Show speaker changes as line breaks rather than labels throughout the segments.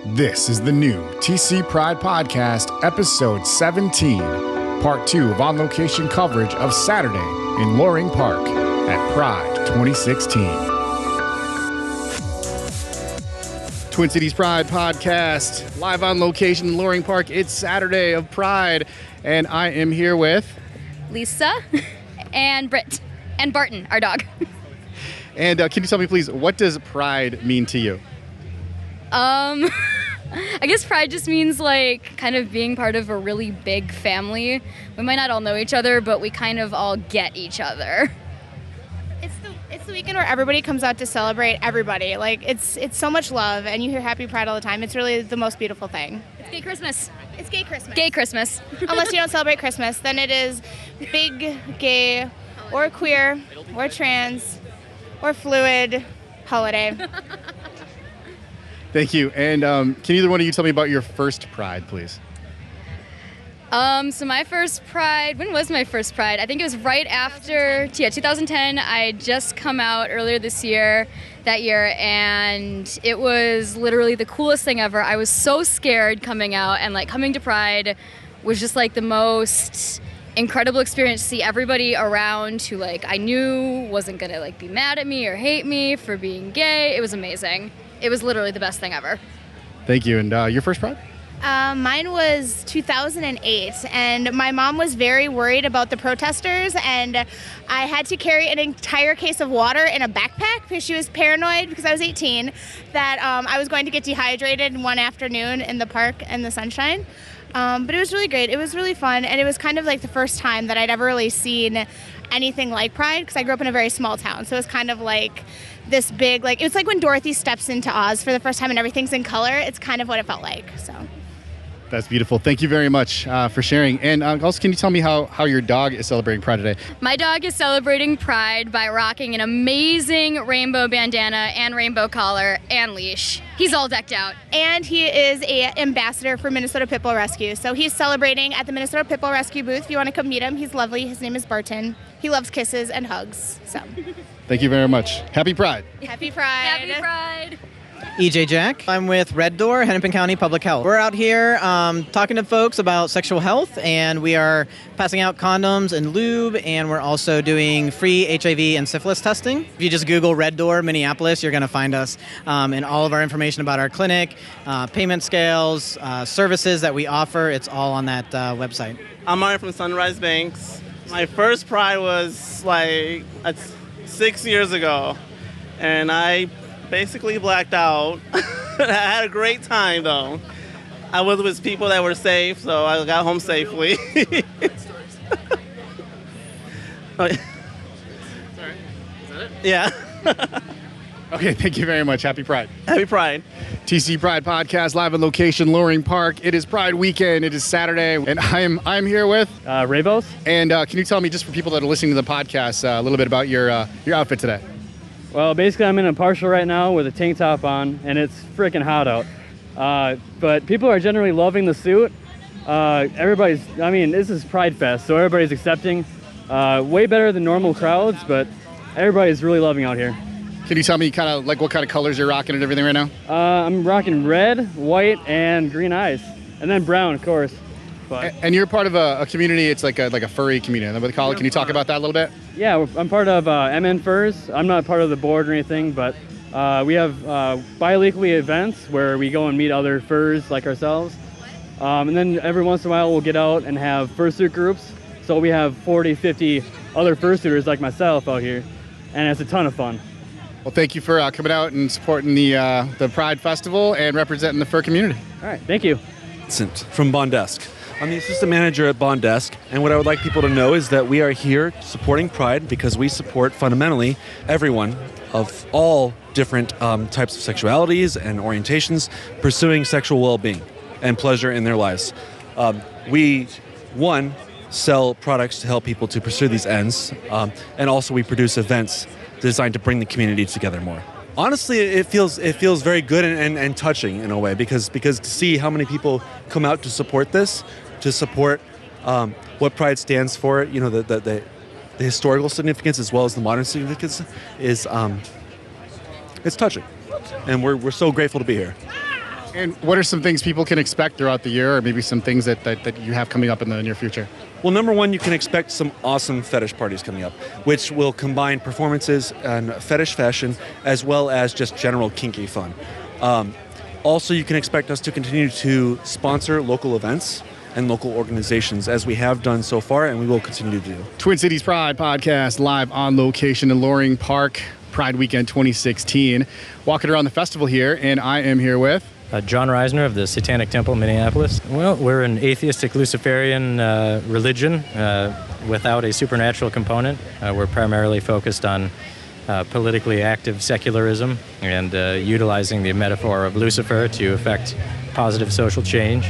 This is the new TC Pride Podcast, Episode 17, Part 2 of on-location coverage of Saturday in Loring Park at Pride 2016. Twin Cities Pride Podcast, live on location in Loring Park. It's Saturday of Pride, and I am here with...
Lisa and Britt and Barton, our dog.
And can you tell me, please, what does Pride mean to you?
I guess pride just means like kind of being part of a really big family. We might not all know each other, but we kind of all get each other.
It's the weekend where everybody comes out to celebrate everybody. Like it's so much love, and you hear Happy Pride all the time. It's really the most beautiful thing.
It's gay Christmas.
It's gay Christmas.
Gay Christmas.
Unless you don't celebrate Christmas, then it is big gay or queer or trans or fluid holiday.
Thank you. And can either one of you tell me about your first Pride, please?
So my first Pride, when was my first Pride? I think it was right after, 2010. I had just come out earlier that year, and it was literally the coolest thing ever. I was so scared coming out, and like coming to Pride was just like the most incredible experience to see everybody around who like I knew wasn't gonna like be mad at me or hate me for being gay. It was amazing. It was literally the best thing ever.
Thank you. And your first Pride?
Mine was 2008, and my mom was very worried about the protesters, and I had to carry an entire case of water in a backpack because she was paranoid, because I was 18, that I was going to get dehydrated one afternoon in the park in the sunshine. But it was really great. It was really fun, and it was kind of like the first time that I'd ever really seen anything like Pride, because I grew up in a very small town, so it was kind of like this big, like, it was like when Dorothy steps into Oz for the first time and everything's in color. It's kind of what it felt like, so.
That's beautiful. Thank you very much for sharing. And also, can you tell me how your dog is celebrating Pride today?
My dog is celebrating Pride by rocking an amazing rainbow bandana and rainbow collar and leash. He's all decked out.
And he is an ambassador for Minnesota Pitbull Rescue. So he's celebrating at the Minnesota Pitbull Rescue booth. If you want to come meet him, he's lovely. His name is Barton. He loves kisses and hugs. So.
Thank you very much. Happy Pride.
Happy Pride.
Happy Pride.
EJ Jack. I'm with Red Door, Hennepin County Public Health. We're out here talking to folks about sexual health, and we are passing out condoms and lube, and we're also doing free HIV and syphilis testing. If you just Google Red Door Minneapolis, you're going to find us, and all of our information about our clinic, payment scales, services that we offer. It's all on that website.
I'm Mario from Sunrise Banks. My first Pride was like 6 years ago, and I basically blacked out. I had a great time though. I was with people that were safe, so I got home safely.
Sorry. Is that it?
Yeah.
Okay, thank you very much. Happy Pride.
Happy Pride.
TC Pride Podcast, live on location, Loring Park. It is Pride weekend. It is Saturday, and I'm here with
Ravos.
And can you tell me, just for people that are listening to the podcast, a little bit about your outfit today?
Well, basically, I'm in a partial right now with a tank top on, and it's freaking hot out. But people are generally loving the suit. This is Pride Fest, so everybody's accepting. Way better than normal crowds, but everybody's really loving out here.
Can you tell me kind of like what kind of colors you're rocking and everything right now?
I'm rocking red, white, and green eyes, and then brown, of course. But
And you're part of a community. It's like a furry community. Is that what they call it? Can you talk about that a little bit?
yeah, I'm part of MN Furs. I'm not part of the board or anything, but we have bi-weekly events where we go and meet other furs like ourselves. And then every once in a while we'll get out and have fursuit groups. So we have 40, 50 other fursuiters like myself out here, and it's a ton of fun.
Well, thank you for coming out and supporting the Pride Festival and representing the fur community.
All right, thank you.
Vincent from Bondesk. I'm the assistant manager at Bondesk, and what I would like people to know is that we are here supporting Pride because we support fundamentally everyone of all different types of sexualities and orientations pursuing sexual well-being and pleasure in their lives. We sell products to help people to pursue these ends, and also we produce events designed to bring the community together more. Honestly, it feels very good and touching in a way because to see how many people come out to support this, to support what Pride stands for, the historical significance as well as the modern significance is it's touching, and we're so grateful to be here.
And what are some things people can expect throughout the year, or maybe some things that you have coming up in the near future?
Well, number one, you can expect some awesome fetish parties coming up, which will combine performances and fetish fashion as well as just general kinky fun. Also, you can expect us to continue to sponsor local events and local organizations as we have done so far, and we will continue to do.
Twin Cities Pride podcast live on location in Loring Park, Pride Weekend 2016. Walking around the festival here, and I am here with
John Reisner of the Satanic Temple, Minneapolis. Well, we're an atheistic Luciferian religion without a supernatural component. We're primarily focused on politically active secularism and utilizing the metaphor of Lucifer to effect positive social change.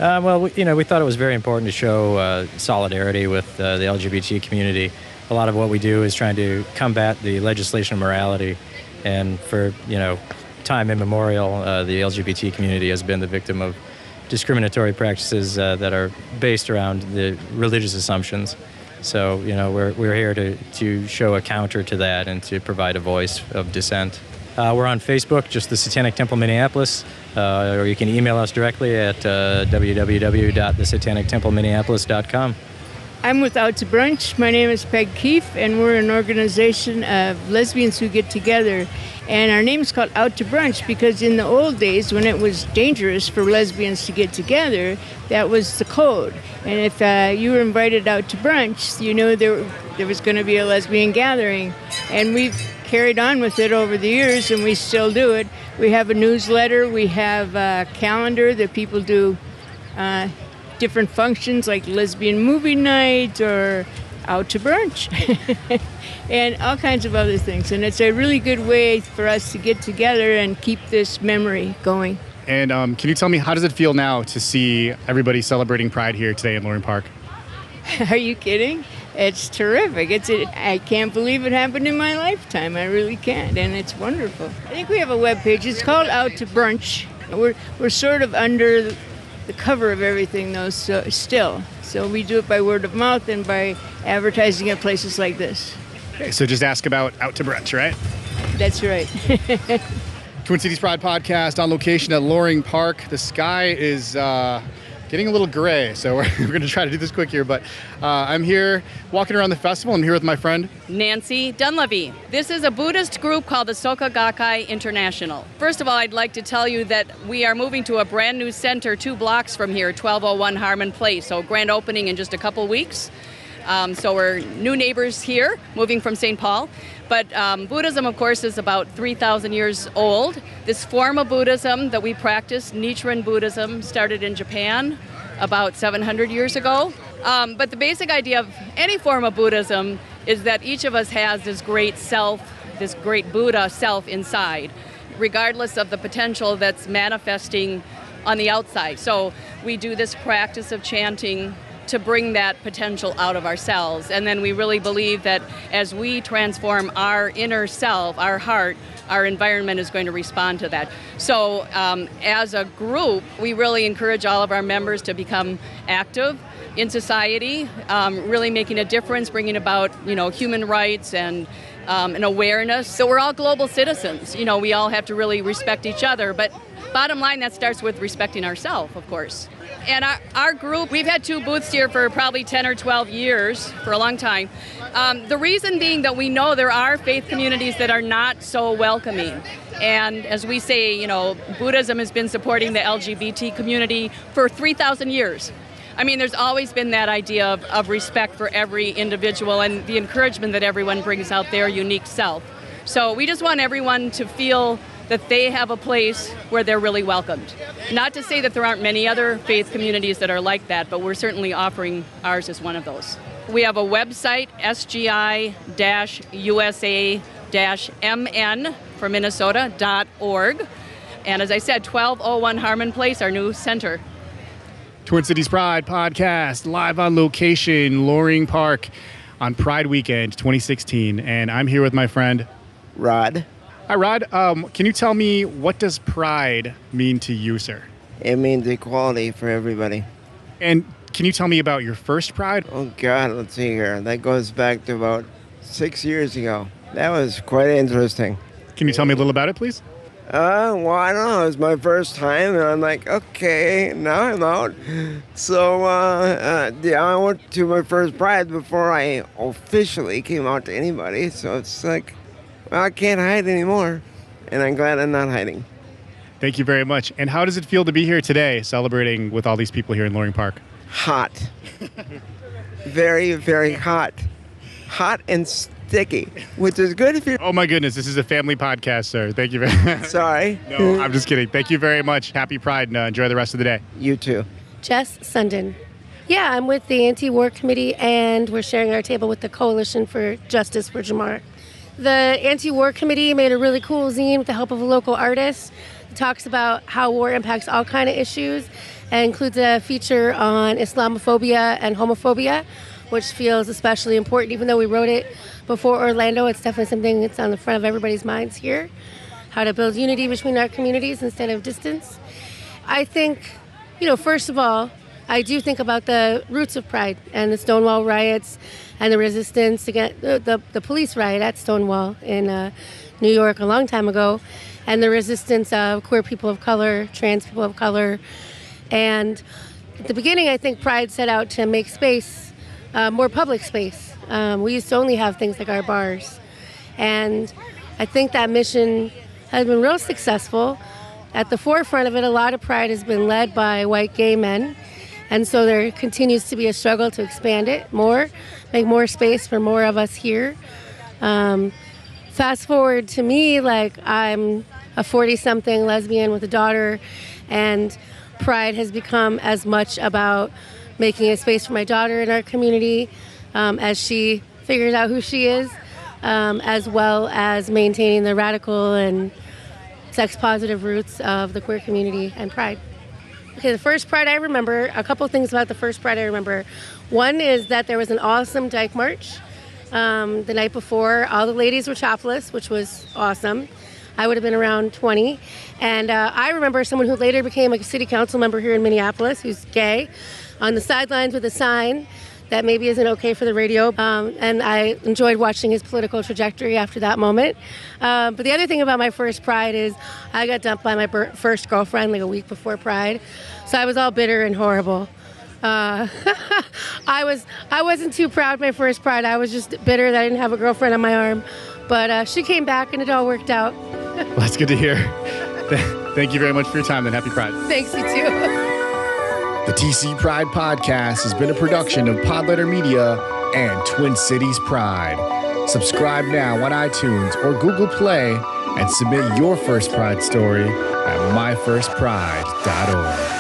We thought it was very important to show solidarity with the LGBT community. A lot of what we do is trying to combat the legislation of morality, and for, time immemorial, the LGBT community has been the victim of discriminatory practices that are based around the religious assumptions. So, we're here to show a counter to that and to provide a voice of dissent. We're on Facebook, just the Satanic Temple Minneapolis, or you can email us directly at www.thesatanictempleminneapolis.com.
I'm with Out to Brunch. My name is Peg Keefe, and we're an organization of lesbians who get together. And our name is called Out to Brunch because in the old days, when it was dangerous for lesbians to get together, that was the code. And if you were invited out to brunch, there was going to be a lesbian gathering. And we've carried on with it over the years, and we still do it. We have a newsletter. We have a calendar that people do different functions like lesbian movie night or out to brunch and all kinds of other things. And it's a really good way for us to get together and keep this memory going.
And can you tell me, how does it feel now to see everybody celebrating Pride here today in Loring Park?
Are you kidding? It's terrific. I can't believe it happened in my lifetime. I really can't. And it's wonderful. I think we have a webpage. It's called Out to Brunch. We're sort of under the cover of everything, though, still. So we do it by word of mouth and by advertising at places like this.
Okay, so just ask about Out to Brunch, right?
That's right.
Twin Cities Pride podcast on location at Loring Park. The sky is getting a little gray, so we're going to try to do this quick here. But I'm here walking around the festival. I'm here with my friend
Nancy Dunleavy. This is a Buddhist group called the Soka Gakkai International. First of all, I'd like to tell you that we are moving to a brand new center 2 blocks from here, 1201 Harmon Place. So grand opening in just a couple weeks. So we're new neighbors here, moving from St. Paul. But Buddhism, of course, is about 3,000 years old. This form of Buddhism that we practice, Nichiren Buddhism, started in Japan about 700 years ago. But the basic idea of any form of Buddhism is that each of us has this great self, this great Buddha self inside, regardless of the potential that's manifesting on the outside. So we do this practice of chanting to bring that potential out of ourselves. And then we really believe that as we transform our inner self, our heart, our environment is going to respond to that. So as a group, we really encourage all of our members to become active in society, really making a difference, bringing about, human rights and an awareness. So we're all global citizens. We all have to really respect each other. But bottom line, that starts with respecting ourselves, of course. And our group, we've had 2 booths here for probably 10 or 12 years, for a long time. The reason being that we know there are faith communities that are not so welcoming. And as we say, Buddhism has been supporting the LGBT community for 3,000 years. I mean, there's always been that idea of respect for every individual and the encouragement that everyone brings out their unique self. So we just want everyone to feel that they have a place where they're really welcomed. Not to say that there aren't many other faith communities that are like that, but we're certainly offering ours as one of those. We have a website, sgi-usa-mn for Minnesota.org. And as I said, 1201 Harmon Place, our new center.
Twin Cities Pride podcast live on location, Loring Park on Pride Weekend 2016. And I'm here with my friend
Rod.
Hi, Rod. Can you tell me, what does pride mean to you, sir?
It means equality for everybody.
And can you tell me about your first pride?
Oh, God, let's see here. That goes back to about 6 years ago. That was quite interesting.
Can you tell me a little about it, please?
Well, I don't know. It was my first time, and I'm like, okay, now I'm out. So, yeah, I went to my first Pride before I officially came out to anybody. So it's like, well, I can't hide anymore, and I'm glad I'm not hiding.
Thank you very much. And how does it feel to be here today, celebrating with all these people here in Loring Park?
Hot. Very, very hot. Hot and sticky, which is good if you're...
Oh my goodness, this is a family podcast, sir. Thank you very much.
Sorry.
No, I'm just kidding. Thank you very much. Happy Pride, and enjoy the rest of the day.
You too.
Jess Sundin. Yeah, I'm with the Anti-War Committee, and we're sharing our table with the Coalition for Justice for Jamar. The Anti-War Committee made a really cool zine with the help of a local artist. It talks about how war impacts all kind of issues and includes a feature on Islamophobia and homophobia, which feels especially important. Even though we wrote it before Orlando, it's definitely something that's on the front of everybody's minds here. How to build unity between our communities instead of distance. I think, first of all, I do think about the roots of Pride and the Stonewall riots and the resistance against the police riot at Stonewall in New York a long time ago, and the resistance of queer people of color, trans people of color. And at the beginning, I think Pride set out to make space, more public space. We used to only have things like our bars. And I think that mission has been real successful. At the forefront of it, a lot of Pride has been led by white gay men. And so there continues to be a struggle to expand it more, make more space for more of us here. Fast forward to me, I'm a 40-something lesbian with a daughter, and Pride has become as much about making a space for my daughter in our community as she figures out who she is, as well as maintaining the radical and sex-positive roots of the queer community and Pride. Okay, the first Pride I remember, a couple things about the first Pride I remember. One is that there was an awesome Dyke March the night before. All the ladies were topless, which was awesome. I would have been around 20. And I remember someone who later became a city council member here in Minneapolis, who's gay, on the sidelines with a sign that maybe isn't okay for the radio. And I enjoyed watching his political trajectory after that moment. But the other thing about my first Pride is I got dumped by my first girlfriend like a week before Pride. So I was all bitter and horrible. I wasn't too proud my first Pride. I was just bitter that I didn't have a girlfriend on my arm. But she came back and it all worked out.
Well, that's good to hear. Thank you very much for your time, and happy Pride.
Thanks, you too.
The TC Pride Podcast has been a production of Podletter Media and Twin Cities Pride. Subscribe now on iTunes or Google Play and submit your first Pride story at myfirstpride.org.